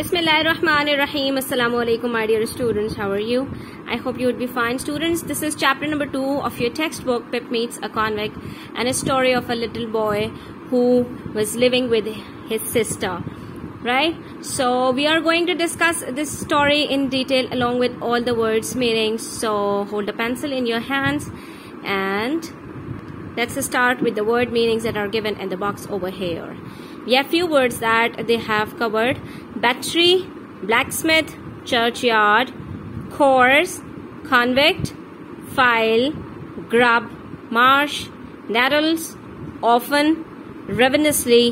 Bismillahirrahmanirrahim. Assalamu alaikum, my dear students. How are you? I hope you would be fine, students. This is chapter number 2 of your textbook, Pip Meets a Convict, and a story of a little boy who was living with his sister. Right? So we are going to discuss this story in detail along with all the words meanings. So hold a pencil in your hands and let's start with the word meanings that are given in the box over here. We have few words that they have covered: battery, blacksmith, churchyard, course, convict, file, grub, marsh, nettles, often, ravenously,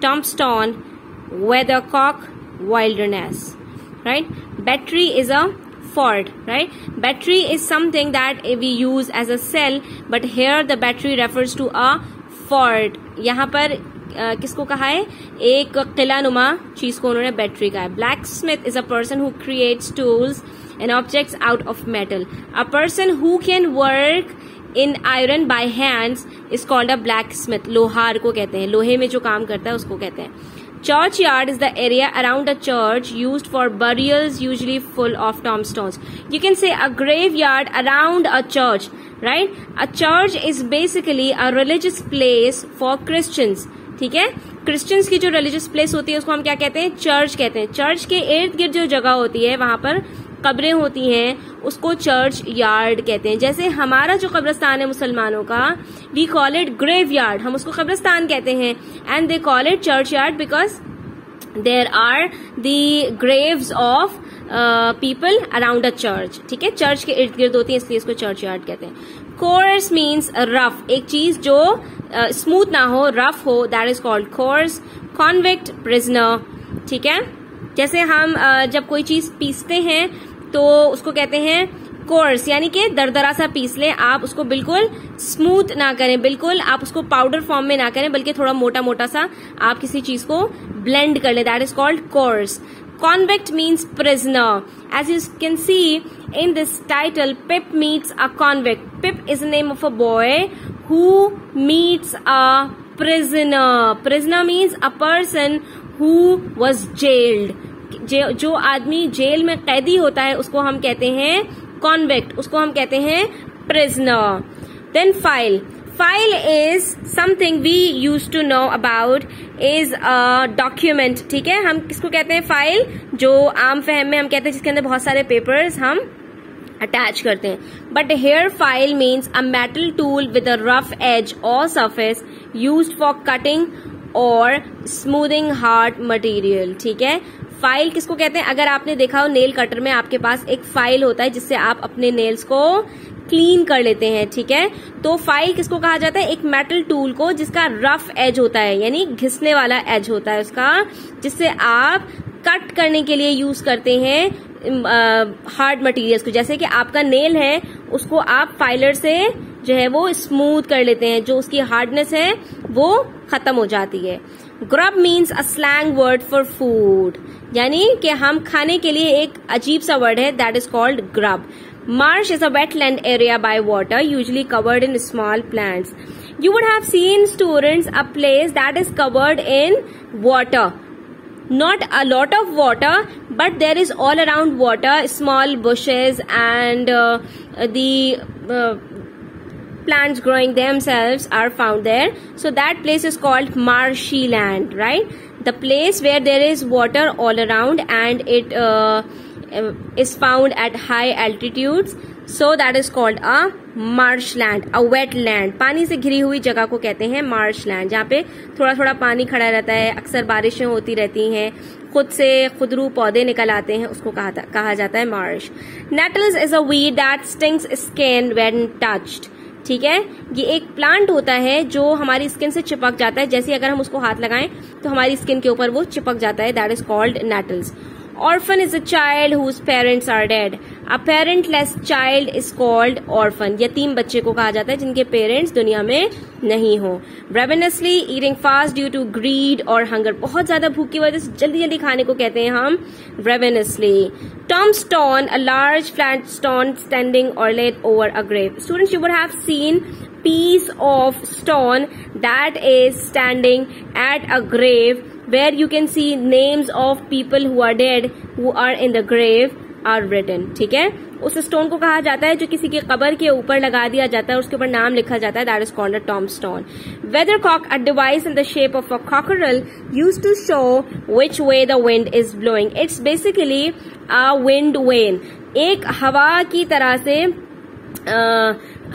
tombstone, weathercock, wilderness. Right? Battery is a fort. Right? Battery is something that we use as a cell, but here the battery refers to a fort. यहाँ पर किसको कहा है? एक किला नुमा चीज को उन्होंने बैटरी कहा है. Blacksmith is a person who creates tools and objects out of metal. A person who can work in iron by hands is called a blacksmith. लोहार को कहते हैं, लोहे में जो काम करता है उसको कहते हैं. Churchyard is the area around a church used for burials, usually full of tombstones. You can say a graveyard around a church, right? A church is basically a religious place for Christians. ठीक है, Christians की जो religious place होती है उसको हम क्या कहते हैं? चर्च कहते हैं. चर्च के इर्द गिर्द जो जगह होती है वहां पर कब्रें होती हैं उसको चर्च यार्ड कहते हैं. जैसे हमारा जो कब्रिस्तान है मुसलमानों का, we call it graveyard, हम उसको कब्रिस्तान कहते हैं. And they call it churchyard because there are the graves of people around a church. ठीक है, चर्च के इर्द गिर्द होती है इसलिए इसको चर्च यार्ड कहते हैं. कोर्स मीन्स रफ, एक चीज जो स्मूथ ना हो, रफ हो, that is called course. Convict, prisoner. ठीक है, जैसे हम जब कोई चीज पीसते हैं तो उसको कहते हैं कोर्स, यानी कि दरदरा सा पीस लें. आप उसको बिल्कुल स्मूथ ना करें, बिल्कुल आप उसको पाउडर फॉर्म में ना करें, बल्कि थोड़ा मोटा मोटा सा आप किसी चीज को ब्लेंड कर लें. That is called course. Convict means prisoner. As you can see in this title, Pip meets a convict. Pip is the name of a boy who meets a prisoner. Prisoner means a person who was jailed. जो आदमी jail में कैदी होता है उसको हम कहते हैं convict, उसको हम कहते हैं prisoner. Then file. File is something we used to know about is a document. ठीक है, हम किसको कहते हैं? फाइल, जो आम फहम में हम कहते हैं जिसके अंदर बहुत सारे पेपर्स हम अटैच करते हैं. But here file means a metal tool with a rough edge और सरफेस यूज्ड फॉर कटिंग और स्मूथिंग हार्ड मटेरियल. ठीक है, फाइल किसको कहते हैं? अगर आपने देखा हो नेल कटर में आपके पास एक फाइल होता है जिससे आप अपने नेल्स को क्लीन कर लेते हैं. ठीक है, तो फाइल किसको कहा जाता है? एक मेटल टूल को जिसका रफ एज होता है, यानी घिसने वाला एज होता है उसका, जिससे आप कट करने के लिए यूज करते हैं हार्ड मटेरियल्स को. जैसे कि आपका नेल है उसको आप फाइलर से जो है वो स्मूथ कर लेते हैं, जो उसकी हार्डनेस है वो खत्म हो जाती है. Grub means a slang word for food, यानी कि हम खाने के लिए एक अजीब सा वर्ड है, that is called grub. Marsh is a wetland area by water, usually covered in small plants. You would have seen, students, a place that is covered in water. Not a lot of water, but there is all around water, small bushes and the plants growing themselves are found there. So that place is called marshy land, right? The place where there is water all around and it is found at high altitudes, so that is called a marshland. A wetland, पानी से घिरी हुई जगह को कहते हैं marshland, जहाँ पे थोड़ा थोड़ा पानी खड़ा रहता है, अक्सर बारिशें होती रहती हैं, खुद से खुदरू पौधे निकल आते हैं, उसको कहा जाता है marsh. Nettles is a weed that stings skin when touched. ठीक है, ये एक प्लांट होता है जो हमारी स्किन से चिपक जाता है, जैसे अगर हम उसको हाथ लगाएं तो हमारी स्किन के ऊपर वो चिपक जाता है. That is called nettles. Orphan is a child whose parents are dead. A parentless child is called orphan. यतीम बच्चे को कहा जाता है जिनके पेरेंट्स दुनिया में नहीं हो. Ravenously, eating fast due to greed or hunger. बहुत ज्यादा भूख की वजह से जल्दी जल्दी खाने को कहते हैं हम ravenously. Tombstone, a large flat stone standing or laid over a grave. Students, you would have seen piece of stone that is standing at a grave where you can see names of people who are dead, who are in the grave are written. ठीक है, उस stone को कहा जाता है जो किसी की कब्र के ऊपर लगा दिया जाता है, उसके ऊपर नाम लिखा जाता है. That is called a tombstone. Weathercock, a device in the shape of a cockerel used to show which way the wind is blowing. It's basically a wind vane. एक हवा की तरह से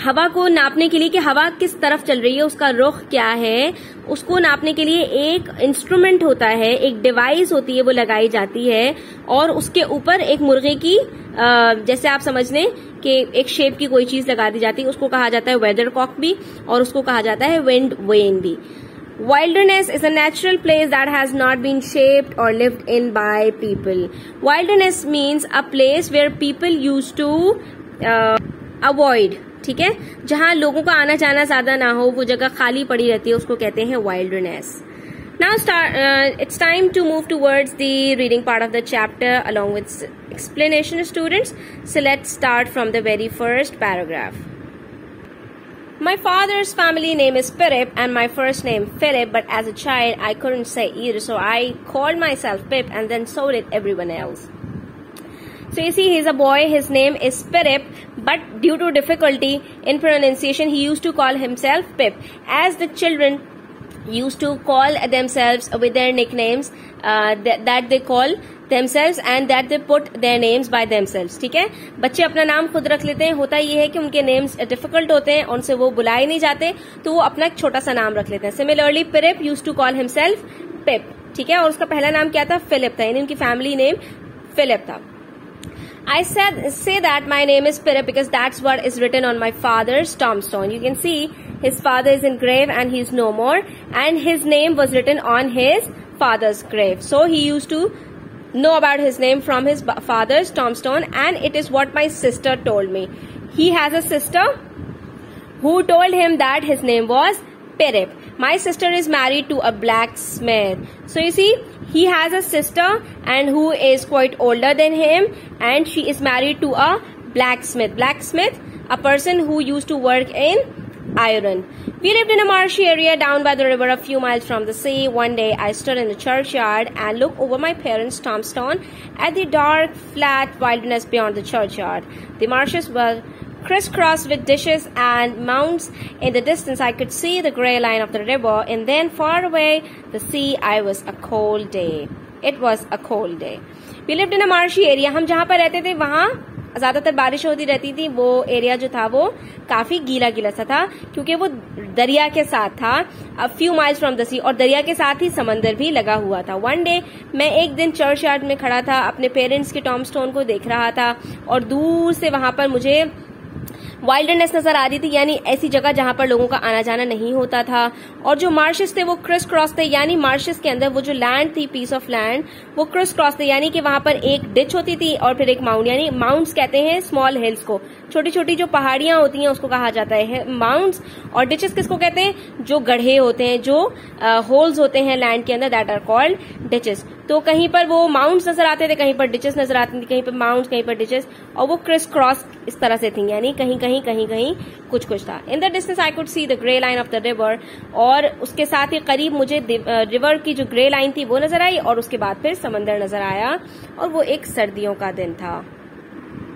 हवा को नापने के लिए कि हवा किस तरफ चल रही है, उसका रुख क्या है, उसको नापने के लिए एक इंस्ट्रूमेंट होता है, एक डिवाइस होती है, वो लगाई जाती है और उसके ऊपर एक मुर्गे की जैसे आप समझ लें कि एक शेप की कोई चीज लगा दी जाती है. उसको कहा जाता है वेदरकॉक भी और उसको कहा जाता है विंड वेन भी. Wilderness is a natural place that has not been shaped or lived in by people. Wilderness means a place where people used to avoid. ठीक है, जहां लोगों का आना जाना ज्यादा ना हो, वो जगह खाली पड़ी रहती है, उसको कहते हैं wilderness. Now it's time to move towards the reading part of the chapter along with explanation, students. So let's start from the very first paragraph. My father's family name is Pip and my first name Philip, but as a child I couldn't say either, so I called myself Pip and then so did everyone else. So you see, he's a boy, his name is Pip, but due to difficulty in pronunciation he used to call himself Pip, as the children used to call themselves with their nicknames that they call themselves and that they put their names by themselves. ठीक है, बच्चे अपना नाम खुद रख लेते हैं. होता ये है कि उनके नेम्स डिफिकल्ट होते हैं, उनसे वो बुलाए नहीं जाते, तो वो अपना एक छोटा सा नाम रख लेते हैं. Similarly Pip used to call himself Pip. ठीक है, और उसका पहला नाम क्या था? फिलिप था, यानी उनकी फैमिली नेम फिलिप था. I say that my name is Pip because that's what is written on my father's tombstone. You can see his father is in grave and he's no more, and his name was written on his father's grave. So he used to know about his name from his father's tombstone, and it is what my sister told me. He has a sister who told him that his name was Pip. My sister is married to a blacksmith. So you see, he has a sister and who is quite older than him, and she is married to a blacksmith. Blacksmith, a person who used to work in iron. We lived in a marshy area down by the river a few miles from the sea. One day I stood in the churchyard and looked over my parents' tombstone at the dark, flat wilderness beyond the churchyard. The marshes were crisscrossed with ditches and mounds. In the distance I could see the grey line of the river, and then far away the sea. I was a cold day. It was a cold day. We lived in a marshy area. हम जहाँ पर रहते थे वहाँ ज्यादातर बारिश होती रहती थी. वो एरिया जो था वो काफी गीला गीला सा था क्योंकि वो दरिया के साथ था, a few miles from the sea, और दरिया के साथ ही समंदर भी लगा हुआ था. वन डे मैं एक दिन चर्च यार्ड में खड़ा था, अपने पेरेंट्स के टॉम्बस्टोन को देख रहा था और दूर से वहां पर मुझे वाइल्डनेस नजर आ रही थी, यानी ऐसी जगह जहां पर लोगों का आना जाना नहीं होता था. और जो मार्शेस थे वो क्रिस क्रॉस थे, यानी मार्शेस के अंदर वो जो लैंड थी, पीस ऑफ लैंड, वो क्रिस क्रॉस थे, यानी कि वहां पर एक डिच होती थी और फिर एक माउंट. यानी माउंट्स कहते हैं स्मॉल हिल्स को, छोटी छोटी जो पहाड़ियां होती हैं उसको कहा जाता है माउंट्स. और डिचेस किसको कहते हैं? जो गड्ढे होते हैं, जो होल्स होते हैं लैंड के अंदर, दैट आर कॉल्ड डिचेस. तो कहीं पर वो माउंट्स नजर आते थे, कहीं पर डिचेस नजर आती थी, कहीं पर माउंट्स, कहीं पर डिचेस, और वो क्रिस क्रॉस इस तरह से थी, यानी कहीं कहीं कहीं कहीं कुछ कुछ था. In the distance I could see the grey line of the river, और उसके साथ ही करीब मुझे रिवर की जो ग्रे लाइन थी वो नजर आई, और उसके बाद फिर समंदर नजर आया, और वो एक सर्दियों का दिन था.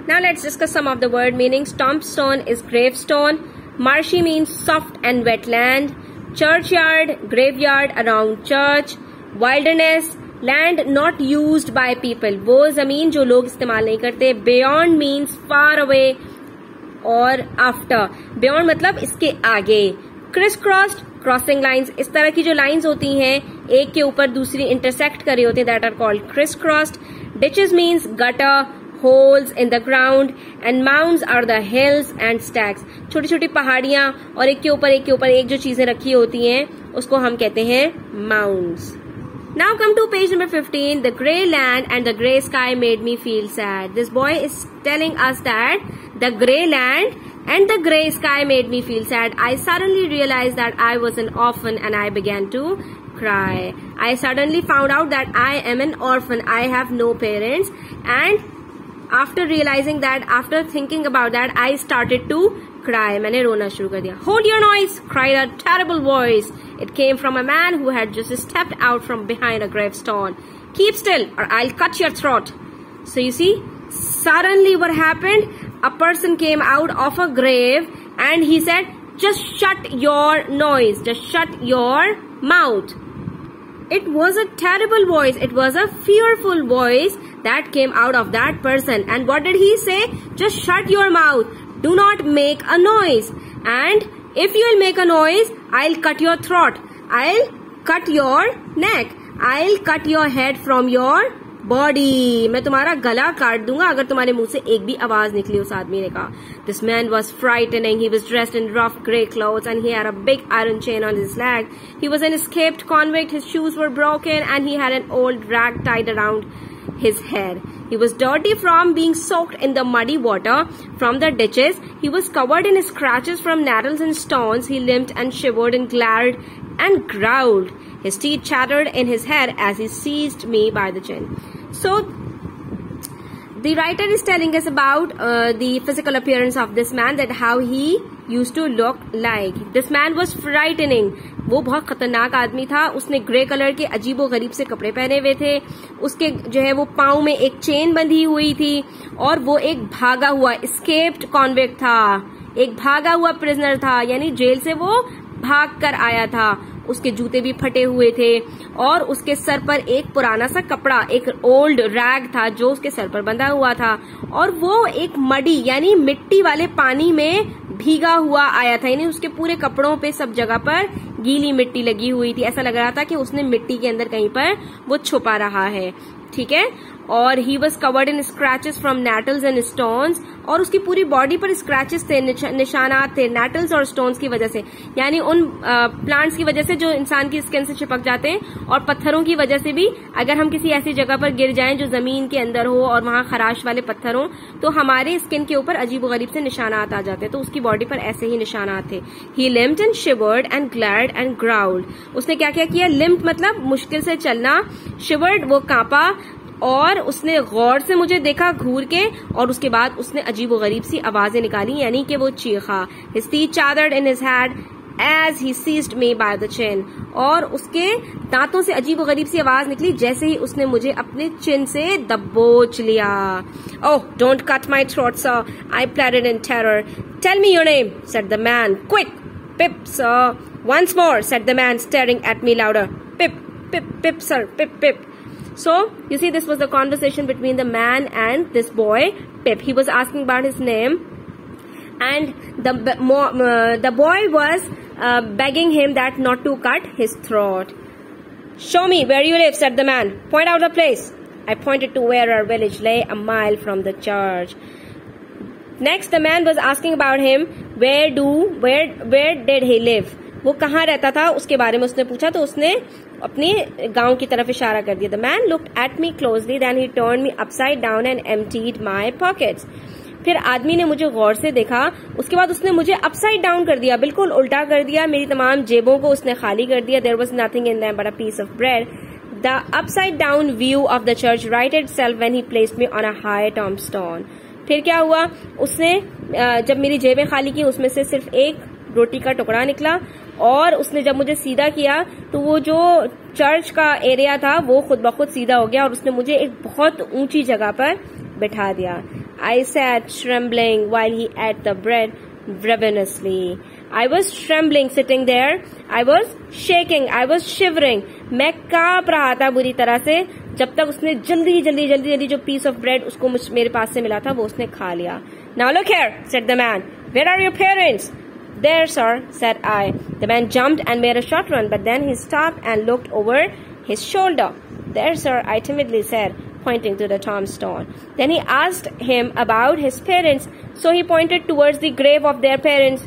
Now let's discuss some of the word meanings. Tombstone is gravestone. Marshy means soft and wet land. Churchyard, graveyard around church. Wilderness, land not used by people. वो जमीन जो लोग इस्तेमाल नहीं करते. Beyond means far away और after. Beyond मतलब इसके आगे. Crisscrossed, crossing lines. इस तरह की जो lines होती हैं एक के ऊपर दूसरी intersect कर रही होती हैं, that are called crisscrossed. Ditches means gutter, holes in the ground, and mounds are the hills and stacks. छोटी छोटी पहाड़ियां और एक के ऊपर एक जो चीजें रखी होती हैं उसको हम कहते हैं mounds. Now come to page number 15. The grey land and the grey sky made me feel sad. This boy is telling us that the grey land and the grey sky made me feel sad. I suddenly realized that I was an orphan and I began to cry. I suddenly found out that I am an orphan. I have no parents, and after realizing that, after thinking about that, I started to cry. मैंने रोना शुरू कर दिया. Hold your noise, cried a terrible voice. It came from a man who had just stepped out from behind a gravestone. Keep still or I'll cut your throat. So you see, suddenly what happened? A person came out of a grave and he said, just shut your noise, just shut your mouth. It was a terrible voice. It was a fearful voice that came out of that person. And what did he say? Just shut your mouth. Do not make a noise. And if you will make a noise, I'll cut your throat. I'll cut your neck. I'll cut your head from your body. मैं तुम्हारा गला काट दूंगा अगर तुम्हारे मुंह से एक भी आवाज निकली. उस आदमी ने कहा. This man was frightening. He was dressed in rough grey clothes and he had a big iron chain on his leg. He was an escaped convict. His shoes were broken and he had an old rag tied around his head. He was dirty from being soaked in the muddy water from the ditches. He was covered in scratches from nettles and stones. He limped and shivered and glared and growled. His teeth chattered in his head as he seized me by the chin. So, the writer is telling us about the physical appearance of this man, that how he used to look like. This man was frightening. वो बहुत खतरनाक आदमी था. उसने grey colour के अजीबो गरीब से कपड़े पहने हुए थे. उसके जो है वो पाँव में एक चेन बंधी हुई थी और वो एक भागा हुआ एस्केप्ड कॉन्विक्ट था. एक भागा हुआ प्रिजनर था, यानी जेल से वो भाग कर आया था. उसके जूते भी फटे हुए थे और उसके सर पर एक पुराना सा कपड़ा, एक ओल्ड रैग था जो उसके सर पर बंधा हुआ था और वो एक मडी यानी मिट्टी वाले पानी में भीगा हुआ आया था. यानी उसके पूरे कपड़ों पे सब जगह पर गीली मिट्टी लगी हुई थी. ऐसा लग रहा था कि उसने मिट्टी के अंदर कहीं पर वो छुपा रहा है. ठीक है. और he was covered in scratches from nettles and stones. और उसकी पूरी बॉडी पर स्क्रैचेस थे, निशानात थे नेटल्स और स्टोन्स की वजह से, यानी उन प्लांट्स की वजह से जो इंसान की स्किन से चिपक जाते हैं, और पत्थरों की वजह से भी. अगर हम किसी ऐसी जगह पर गिर जाएं जो जमीन के अंदर हो और वहां खराश वाले पत्थर हो तो हमारे स्किन के ऊपर अजीब गरीब से निशानात आ जाते हैं. तो उसकी बॉडी पर ऐसे ही निशानात थे. He limped and shivered and glared and growled. उसने क्या क्या किया? लिम्प्ड मतलब मुश्किल से चलना, शिवर्ड वो कांपा, और उसने गौर से मुझे देखा घूर के, और उसके बाद उसने अजीब गरीब सी आवाजें निकाली, यानी कि वो चीखा. His teeth chattered in his head as he seized me by the chin. और उसके दांतों से अजीब गरीब सी आवाज निकली जैसे ही उसने मुझे अपने चिन से दबोच लिया. Oh, don't cut my throat, sir, I pleaded in terror. Tell me your name, said the man. Quick, Pip, sir. Once more, said the man, staring at me louder. Pip, Pip, Pip, sir, Pip, Pip. So, you see, this was the conversation between the man and this boy, Pip. He was asking about his name, and the boy was begging him that not to cut his throat. Show me where you live, said the man. Point out the place. I pointed to where our village lay, a mile from the church. Next, the man was asking about him. Where did he live? वो कहाँ रहता था उसके बारे में उसने पूछा, तो उसने अपने गांव की तरफ इशारा कर दिया. The man looked at me closely, then he turned me upside down and emptied my pockets. फिर आदमी ने मुझे गौर से देखा, उसके बाद उसने मुझे अपसाइड डाउन कर दिया, बिल्कुल उल्टा कर दिया. मेरी तमाम जेबों को उसने खाली कर दिया. There was nothing in them but a piece of bread. The upside down view of the church righted itself when he placed me on a high tombstone. फिर क्या हुआ? उसने जब मेरी जेबें खाली की उसमें से सिर्फ एक रोटी का टुकड़ा निकला, और उसने जब मुझे सीधा किया तो वो जो चर्च का एरिया था वो खुद ब खुद सीधा हो गया और उसने मुझे एक बहुत ऊंची जगह पर बिठा दिया. I sat trembling while he ate the bread ravenously. I was trembling sitting there. I was shaking. I was shivering. मैं कांप रहा था बुरी तरह से जब तक उसने जल्दी जो पीस ऑफ ब्रेड उसको मेरे पास से मिला था वो उसने खा लिया. Now look here, said the man. Where are your parents? There, sir, said I. The man jumped and made a short run, but then he stopped and looked over his shoulder. There, sir, I timidly said, pointing to the tombstone. Then he asked him about his parents, so he pointed towards the grave of their parents.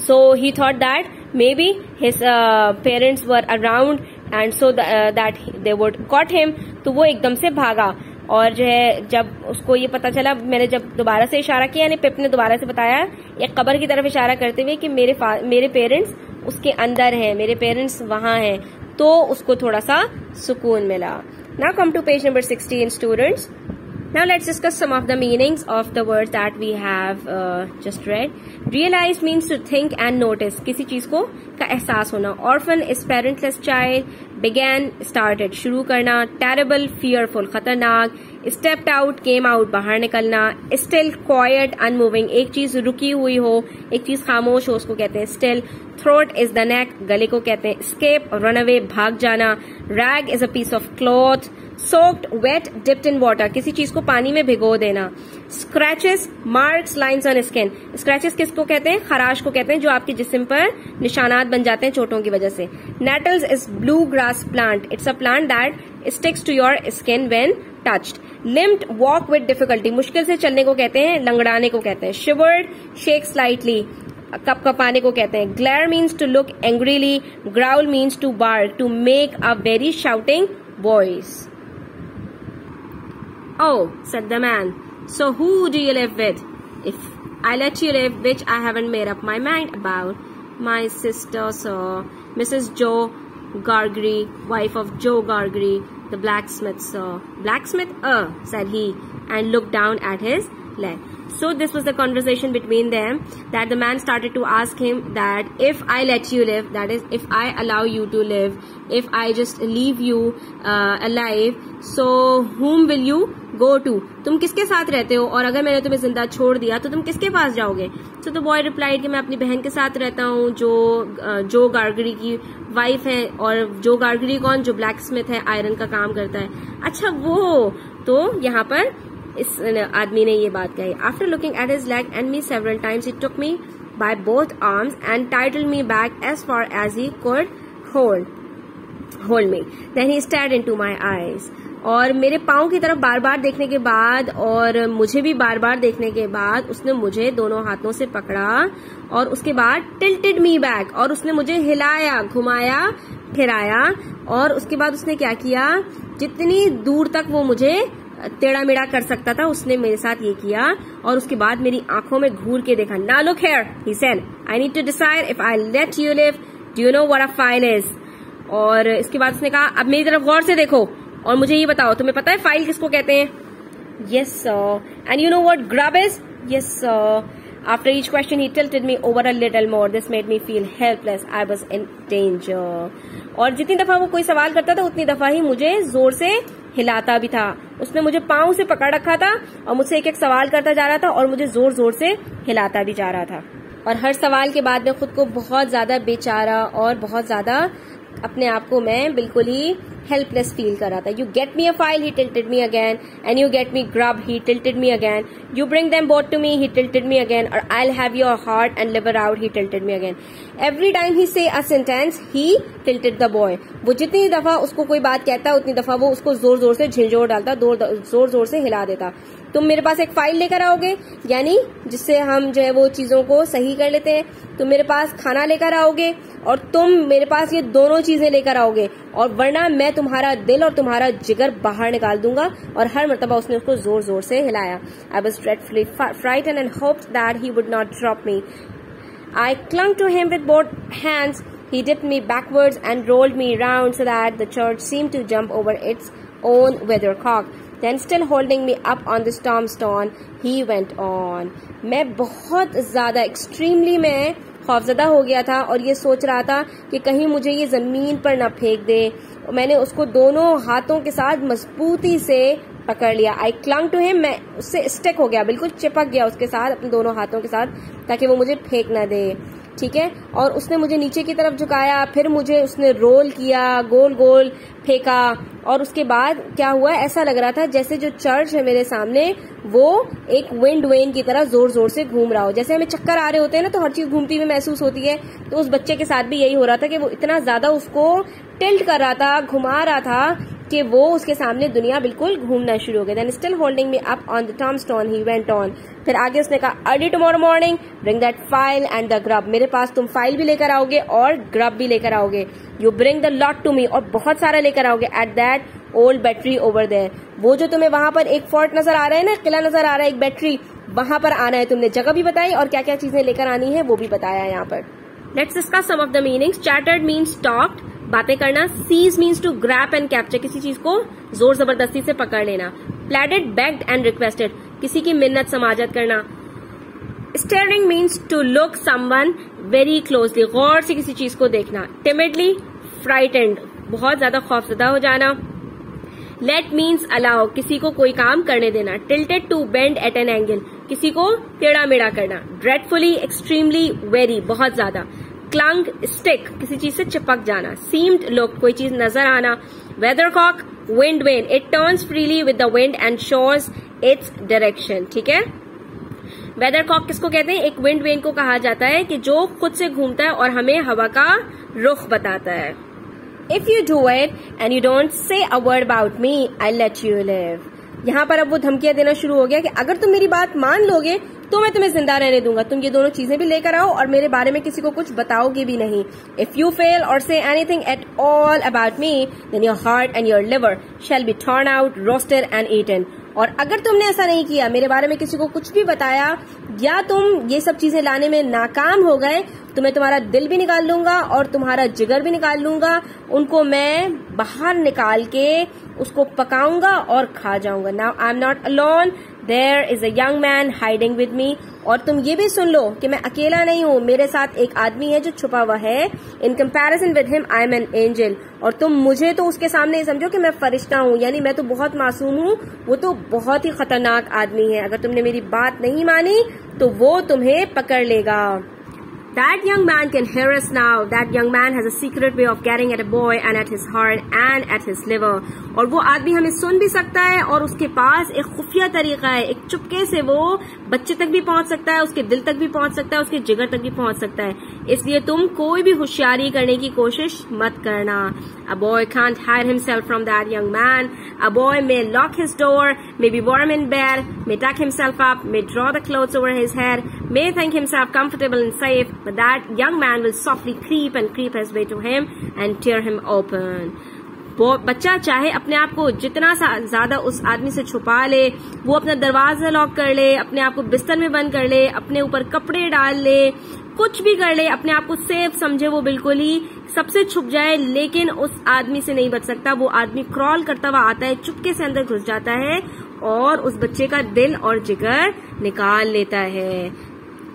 So he thought that maybe his parents were around and so that they would caught him. तो वो एकदम से भागा, और जो है जब उसको ये पता चला, मैंने जब दोबारा से इशारा किया, यानी पिप ने दोबारा से बताया एक कब्र की तरफ इशारा करते हुए कि मेरे पेरेंट्स उसके अंदर हैं, मेरे पेरेंट्स वहां हैं, तो उसको थोड़ा सा सुकून मिला. Now come to page number 16, students. Now let's discuss some of the meanings of the words that we have just read. Realize means to think and notice. किसी चीज को का एहसास होना. Orphan is parentless child. Began started शुरू करना. Terrible fearful खतरनाक. Stepped out came out बाहर निकलना. Still quiet unmoving एक चीज रुकी हुई हो, एक चीज खामोश हो, उसको कहते हैं still. Throat is the neck गले को कहते हैं escape run away भाग जाना. Rag is a piece of cloth. Soaked, wet, dipped in water किसी चीज को पानी में भिगो देना. Scratches, marks, lines on skin. Scratches किसको कहते हैं? खराश को कहते हैं जो आपके जिस्म पर निशानात बन जाते हैं चोटों की वजह से. Nettles is blue grass plant. It's a plant that sticks to your skin when touched. Limped, walk with difficulty. मुश्किल से चलने को कहते हैं, लंगड़ाने को कहते हैं. Shivered, shake slightly. कप कपाने को कहते हैं. Glare means to look angrily. Growl means to bark, to make a very shouting voice. Oh, said the man, so who do you live with? If I let you live, which I haven't made up my mind about. My sister, sir, Mrs. Joe Gargery, wife of Joe Gargery, the blacksmith, sir. Blacksmith, said he, and looked down at his leg. So this was the conversation between them, that the man started to ask him that if I let you live, that is if I allow you to live, if I just leave you alive, so whom will you go to? तुम किसके साथ रहते हो और अगर मैंने तुम्हें जिंदा छोड़ दिया तो तुम किसके पास जाओगे? So the boy replied कि मैं अपनी बहन के साथ रहता हूँ जो गार्गरी की वाइफ है. और जो गार्गरी कौन? जो ब्लैक स्मिथ है, आयरन का काम करता है. अच्छा वो तो यहाँ पर इस आदमी ने ये बात कही. After looking at his leg and me several times, he took me by both arms and tightened me back as far as he could hold me. Then he stared into my eyes. और मेरे पाँव की तरफ बार बार देखने के बाद और मुझे भी बार बार देखने के बाद उसने मुझे दोनों हाथों से पकड़ा और उसके बाद tilted me back और उसने मुझे हिलाया, घुमाया, फिराया. और उसके बाद उसने क्या किया? जितनी दूर तक वो मुझे टेढ़ा मेढ़ा कर सकता था उसने मेरे साथ ये किया. और उसके बाद मेरी आंखों में घूर के देखा. Now look here, he said, I need to decide if I let you live. Do you know what a file is? और इसके बाद उसने कहा अब मेरी तरफ गौर से देखो और मुझे ये बताओ तुम्हें पता है फाइल किसको कहते हैं? Yes sir. And you know what grub is? Yes sir. After each question he tilted me over a little more. This made me feel helpless. I was in danger. और जितनी दफा वो कोई सवाल करता था उतनी दफा ही मुझे जोर से हिलाता भी था. उसने मुझे पाँव से पकड़ रखा था और मुझसे एक एक सवाल करता जा रहा था और मुझे जोर जोर से हिलाता भी जा रहा था. और हर सवाल के बाद में खुद को बहुत ज्यादा बेचारा और बहुत ज्यादा अपने आप को मैं बिल्कुल ही हेल्पलेस फील कर रहा था. You get me a file, he tilted me again. And you get me grub, he tilted me again. You bring them both to me, he tilted me again. और I will have your heart and liver out, he tilted me again. Every time he say a sentence he tilted the boy. वो जितनी दफा उसको कोई बात कहता उतनी दफा वो उसको जोर जोर से झिंझोर डालता, जोर जोर से हिला देता. तुम मेरे पास एक फाइल लेकर आओगे, यानी जिससे हम जो है वो चीजों को सही कर लेते हैं. तुम मेरे पास खाना लेकर आओगे और तुम मेरे पास ये दोनों चीजें लेकर आओगे, और वरना मैं तुम्हारा दिल और तुम्हारा जिगर बाहर निकाल दूंगा. और हर मर्तबा उसने उसको जोर जोर से हिलाया. I was dreadfully frightened and hoped that he would not drop me. I clung to him with both hands. He dipped me backwards and rolled me round so that the church seemed to jump over its own weathercock. Then still holding me up on the tombstone, he went on. मैं बहुत ज़्यादा extremely मैं खौफज़दा हो गया था और ये सोच रहा था कि कहीं मुझे ये ज़मीन पर ना फेंक दे. मैंने उसको दोनों हाथों के साथ मजबूती से पकड़ लिया. आई क्लंग टू हिम, मैं उससे स्टिक हो गया, बिल्कुल चिपक गया उसके साथ अपने दोनों हाथों के साथ, ताकि वो मुझे फेंक ना दे. ठीक है. और उसने मुझे नीचे की तरफ झुकाया, फिर मुझे उसने रोल किया, गोल गोल फेंका. और उसके बाद क्या हुआ, ऐसा लग रहा था जैसे जो चर्च है मेरे सामने वो एक विंड वेन की तरह जोर जोर से घूम रहा हो. जैसे हमें चक्कर आ रहे होते हैं ना, तो हर चीज घूमती हुई महसूस होती है. तो उस बच्चे के साथ भी यही हो रहा था कि वो इतना ज्यादा उसको टिल्ट कर रहा था, घुमा रहा था कि वो उसके सामने दुनिया बिल्कुल घूमना शुरू हो गई. Then still holding me up on the tombstone he went on. फिर आगे उसने कहा, early tomorrow morning bring that file and the grub. मेरे पास तुम फाइल भी लेकर आओगे और ग्रब भी लेकर आओगे. You bring the lot to me, और बहुत सारा लेकर आओगे. At that old battery over there, वो जो तुम्हें वहां पर एक फोर्ट नजर आ रहा है ना, किला नजर आ रहा है, एक बैटरी, वहां पर आना है. तुमने जगह भी बताई और क्या क्या चीजें लेकर आनी है वो भी बताया यहाँ पर. Let's discuss some of the meanings. Chattered means talked. बातें करना। Seize means to grab and capture, किसी चीज को जोर जबरदस्ती से पकड़ लेना। प्लेडेड, बेग्ड एंड रिक्वेस्टेड, किसी की मिन्नत समाजत करना। Staring means to look someone very closely, गौर से किसी चीज को देखना। टिमिडली, फ्राइटेंड, बहुत ज्यादा खौफजदा हो जाना। लेट मीन्स अलाउ, किसी को कोई काम करने देना। Tilted, to bend at an angle, किसी को टेढ़ा मेढ़ा करना। ड्रेडफुली, एक्सट्रीमली, वेरी, बहुत ज्यादा। क्लंग, स्टिक, किसी चीज से चिपक जाना। सीम्ड, लुक, कोई चीज नजर आना। Weathercock, wind vane, it turns freely with the wind and shows its direction. ठीक है, वेदरकॉक किसको कहते हैं? एक विंड वेन को कहा जाता है कि जो खुद से घूमता है और हमें हवा का रुख बताता है। If you do it and you don't say a word about me, I let you live. यहाँ पर अब वो धमकियां देना शुरू हो गया कि अगर तुम मेरी बात मान लोगे तो मैं तुम्हें जिंदा रहने दूंगा। तुम ये दोनों चीजें भी लेकर आओ और मेरे बारे में किसी को कुछ बताओगे भी नहीं। इफ यू फेल और say anything at all about me, then your heart and your liver shall be turn out, roasted and eaten. और अगर तुमने ऐसा नहीं किया, मेरे बारे में किसी को कुछ भी बताया, या तुम ये सब चीजें लाने में नाकाम हो गए, तो मैं तुम्हारा दिल भी निकाल लूंगा और तुम्हारा जिगर भी निकाल लूंगा। उनको मैं बाहर निकाल के उसको पकाऊंगा और खा जाऊंगा। Now I am not alone, there is a young man hiding with me. और तुम ये भी सुन लो कि मैं अकेला नहीं हूँ, मेरे साथ एक आदमी है जो छुपा हुआ है। In comparison with him I am an angel. और तुम मुझे तो उसके सामने समझो कि मैं फरिश्ता हूँ, यानी मैं तो बहुत मासूम हूँ, वो तो बहुत ही खतरनाक आदमी है। अगर तुमने मेरी बात नहीं मानी तो वो तुम्हें पकड़ लेगा। That young man can hear us now. That young man has a secret way of getting at a boy and at his heart and at his liver. और वो आदमी हमें सुन भी सकता है और उसके पास एक खुफिया तरीका है, एक चुपके से वो बच्चे तक भी पहुंच सकता है, उसके दिल तक भी पहुंच सकता है, उसके जिगर तक भी पहुंच सकता है। इसलिए तुम कोई भी होशियारी करने की कोशिश मत करना। A boy can't hide himself from that young man. A boy may lock his door, may be warm in bed, may tuck himself up, may draw the clothes over his head, may think himself comfortable and safe, but that young man will softly creep his way to him and tear him open. वो बच्चा चाहे अपने आप को जितना ज्यादा उस आदमी से छुपा ले, वो अपना दरवाजा लॉक कर ले, अपने आप को बिस्तर में बंद कर ले, अपने ऊपर कपड़े डाल ले, कुछ भी कर ले, अपने आप को सेफ समझे, वो बिल्कुल ही सबसे छुप जाए, लेकिन उस आदमी से नहीं बच सकता। वो आदमी क्रॉल करता हुआ आता है, चुपके से अंदर घुस जाता है और उस बच्चे का दिल और जिगर निकाल लेता है।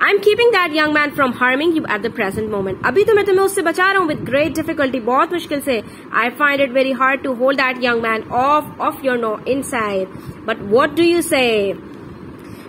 I'm keeping that young man from harming you at the present moment. अभी तो मैं तुम्हें उससे बचा रहा हूँ with great difficulty, बहुत मुश्किल से। I find it very hard to hold that young man off your inside. But what do you say?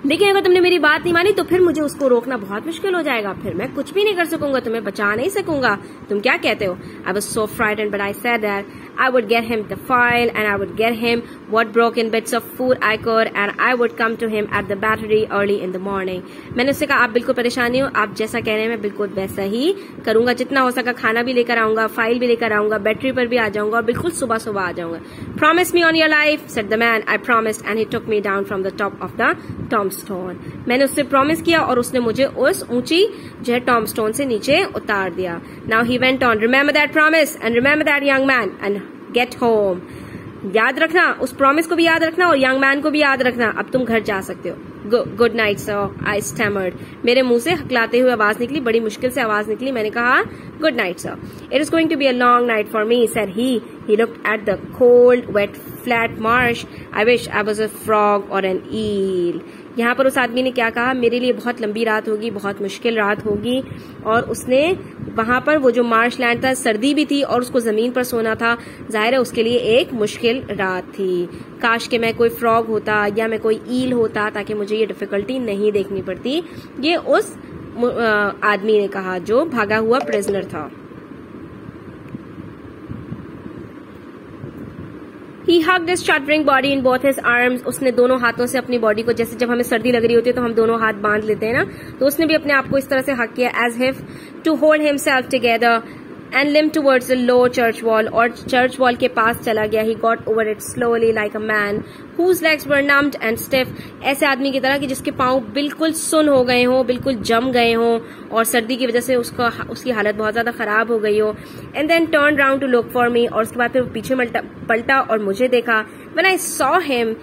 लेकिन अगर तुमने मेरी बात नहीं मानी तो फिर मुझे उसको रोकना बहुत मुश्किल हो जाएगा, फिर मैं कुछ भी नहीं कर सकूंगा, तुम्हें बचा नहीं सकूंगा। तुम क्या कहते हो? I was so frightened, but I said that I would get him the file and I would get him what broken bits of food I could and I would come to him at the battery early in the morning. मैंने उससे कहा आप बिल्कुल परेशान नहीं हो, आप जैसा कह रहे हैं मैं बिल्कुल वैसा ही करूंगा, जितना हो सका खाना भी लेकर आऊंगा, फाइल भी लेकर आऊंगा, बैटरी पर भी आ जाऊंगा और बिल्कुल सुबह सुबह आ जाऊंगा। Promise me on your life, said the man. I promised and he took me down from the top of the tombstone. मैंने उससे प्रॉमिस किया और उसने मुझे उस ऊंची जो है टॉम्बस्टोन से नीचे उतार दिया। Now he went on, remember that promise and remember that young man and get home. याद रखना, उस प्रॉमिस को भी याद रखना और यंग मैन को भी याद रखना। अब तुम घर जा सकते हो। गुड नाइट सर, आई स्टैमर्ड। मेरे मुंह से हकलाते हुए आवाज निकली, बड़ी मुश्किल से आवाज निकली। मैंने कहा good night sir. It is going to be a long night for me, said he. He looked at the cold, wet, flat marsh. I wish I was a frog or an eel. यहाँ पर उस आदमी ने क्या कहा? मेरे लिए बहुत लंबी रात होगी, बहुत मुश्किल रात होगी। और उसने वहां पर वो जो मार्श लैंड था, सर्दी भी थी और उसको जमीन पर सोना था, जाहिर है उसके लिए एक मुश्किल रात थी। काश के मैं कोई फ्रॉग होता या मैं कोई ईल होता ताकि मुझे ये डिफिकल्टी नहीं देखनी पड़ती। ये उस आदमी ने कहा जो भागा हुआ प्रिजनर था। He hugged his shuddering body in both his arms. उसने दोनों हाथों से अपनी बॉडी को, जैसे जब हमें सर्दी लग रही होती है तो हम दोनों हाथ बांध लेते हैं ना, तो उसने भी अपने आप को इस तरह से हक किया, as if to hold himself together and limped towards the low church wall. और चर्च वॉल के पास चला गया। He got over it slowly like a man whose legs were numbed and stiff. ऐसे आदमी की तरह कि जिसके पांव बिल्कुल सुन हो गए हों, बिल्कुल जम गए हों और सर्दी की वजह से उसकी हालत बहुत ज्यादा खराब हो गई हो। And then turned round to look for me. और उसके बाद फिर पीछे पलटा और मुझे देखा। When I saw him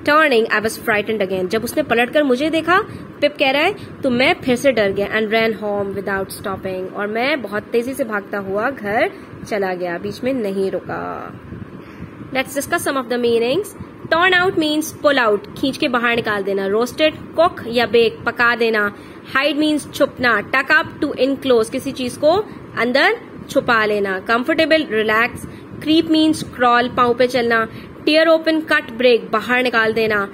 turning, I was frightened again. जब उसने पलटकर मुझे देखा, पिप कह रहा है, तो मैं फिर से डर गया and ran home without stopping. और मैं बहुत तेजी से भागता हुआ घर चला गया, बीच में नहीं रुका। Let's discuss some of the meanings. Turn out means pull out, खींच के बाहर निकाल देना। रोस्टेड, कुक या बेक, पका देना। हाइड मीन्स छुपना। टक अप, टू इनक्लोज, किसी चीज को अंदर छुपा लेना। Comfortable, relax. Creep means crawl, पांव पे चलना। टीयर ओपन, कट, ब्रेक, बाहर निकाल देना।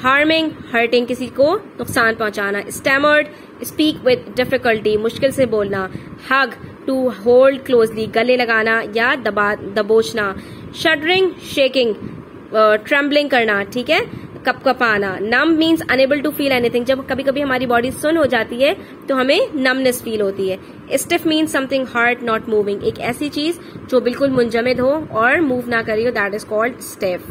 हार्मिंग, हर्टिंग, किसी को नुकसान पहुंचाना। स्टैमर्ड, स्पीक विद डिफिकल्टी, मुश्किल से बोलना। हग, टू होल्ड क्लोजली, गले लगाना या दबोचना। शडरिंग, शेकिंग, ट्रेम्बलिंग करना, ठीक है, कपकपाना। Numb means unable to feel anything, जब कभी कभी हमारी बॉडी सुन हो जाती है तो हमें नमनेस फील होती है। Stiff means something hard not moving, एक ऐसी चीज जो बिल्कुल मुंजमद हो और मूव ना करी हो, दैट इज कॉल्ड स्टिफ।